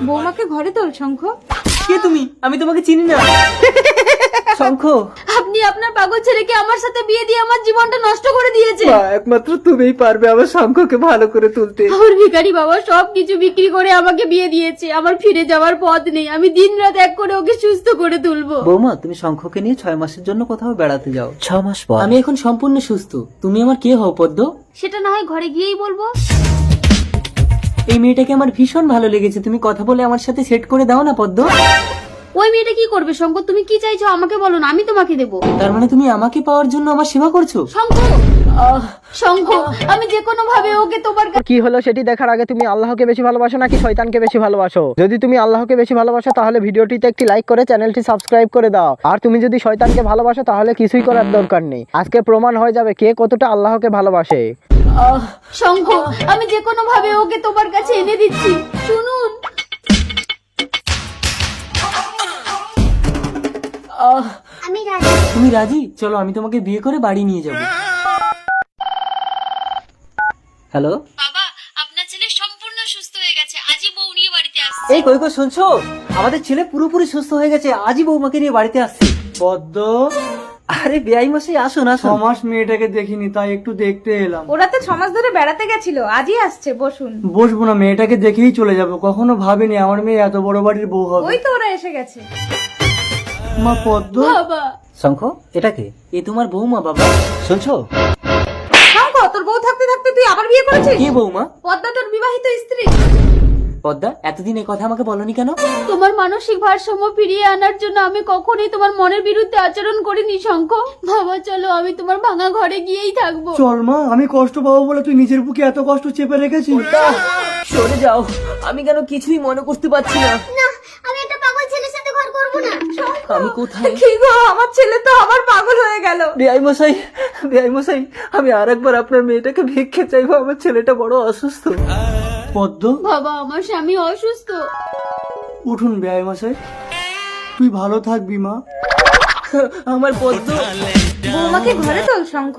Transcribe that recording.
বৌমাকে ঘরে তোল শঙ্খ। কে তুমি? আমি তোমাকে চিনি না। শঙ্খ, আপনি আপনার পাগল ছেলেকে আমার সাথে বিয়ে দিয়ে আমার জীবনটা নষ্ট করে দিয়েছে। একমাত্র তুমিই পারবে আমার শঙ্খকে ভালো করে তুলতে। আমার ভিখারি বাবা সবকিছু বিক্রি করে আমাকে বিয়ে দিয়েছে। আমার ফিরে যাওয়ার পথ নেই। আমি দিন রাত এক করে ওকে সুস্থ করে তুলবো। বৌমা, তুমি শঙ্খকে নিয়ে 6 মাসের জন্য কোথাও বেড়াতে যাও। 6 মাস পর আমি এখন সম্পূর্ণ সুস্থ। তুমি আমার কে হও পদ্ম? সেটা না হয় ঘরে গিয়েই বলবো। এই মেয়েটাকে আমার ভীষণ ভালো লেগেছে, তুমি কথা বলে আমার সাথে সেট করে দাও না পদ্ম। ওই মেয়েটা কি করবে শঙ্কর? তুমি কি চাইছো আমাকে বলো না, আমি তোমাকে দেবো। তার মানে তুমি আমাকে পাওয়ার জন্য আমার সেবা করছো? শঙ্কর, আমি যে কোনো ভাবে ওকে তোমার কি হলো সেটি দেখার আগে তুমি আল্লাহকে বেশি ভালোবাসো নাকি শয়তানকে বেশি ভালোবাসো? যদি তুমি আল্লাহকে বেশি ভালোবাসো তাহলে ভিডিওটিতে একটি লাইক করে চ্যানেলটি সাবস্ক্রাইব করে দাও। আর তুমি যদি শয়তানকে ভালোবাসো তাহলে কিছুই করার দরকার নেই। আজকে প্রমাণ হয়ে যাবে কে কতটা আল্লাহকে ভালোবাসে। শঙ্কর, আমি যে কোনো ভাবে ওকে তোমার কাছে এনে দিচ্ছি। শুনুন, তুমি রাজি? চলো আমি তোমাকে বিয়ে করে বাড়ি নিয়ে যাব। হ্যালো, বাবা আপনার ছেলে সম্পূর্ণ সুস্থ হয়ে গেছে। আজই বউ নিয়ে বাড়িতে আসছে। এই কই কই শুনছো? আমাদের ছেলে পুরোপুরি সুস্থ হয়ে গেছে, আজই বৌমাকে নিয়ে বাড়িতে আসছে। পদ্ম, আরে বেআই মশাই, আসুন আসুন। 6 মাস মেয়েটাকে দেখিনি, তাই একটু দেখতে এলাম। ওরা তো 6 মাস ধরে বেড়াতে গেছিল, আজই আসছে। বসুন। বসবো না, মেয়েটাকে দেখেই চলে যাবো। কখনো ভাবিনি আমার মেয়ে এত বড় বাড়ির বউ হবে। ওই তো ওরা এসে গেছে। মা পদ্ম, বাবা শঙ্খ, এটা কে? এ তোমার বৌমা বাবা। শুনছো? শঙ্কর, তোর বউ থাকতে থাকতে তুই আবার বিয়ে করেছিস? কে বৌমা? পদ্মা তোর বিবাহিত স্ত্রী। পদ্মা, এতদিন এই কথা আমাকে বলনি কেন? তোমার মানসিক ভারসাম্য ফিরিয়ে আনার জন্য আমি কখনোই তোমার মনের বিরুদ্ধে আচরণ করিনি শঙ্খ। বাবা চলো, আমি তোমার ভাঙা ঘরে গিয়েই থাকবো। চল মা, আমি কষ্ট পাবো বলে তুই নিজের বুকে এত কষ্ট চেপে রেখেছিস? সরে যাও, আমি কেন কিছুই মনে করতে পারছি না। আমি একটা পাগল ছেলের সাথে ঘর করব না। আমি কোথায়? কি গো, আমার ছেলে তো আবার পাগল হয়ে গেল। বেআই মশাই, বেআই মশাই, আমি আরেকবার আপনার মেয়েটাকে ভিক্ষে চাইবো। আমার ছেলেটা বড় অসুস্থ। পদ্ম, বাবা আমার স্বামী অসুস্থ। উঠুন বেয়াই মশাই, তুই ভালো থাকবি মা। আমার পদ্ম। বৌমাকে ঘরে তোল শঙ্খ।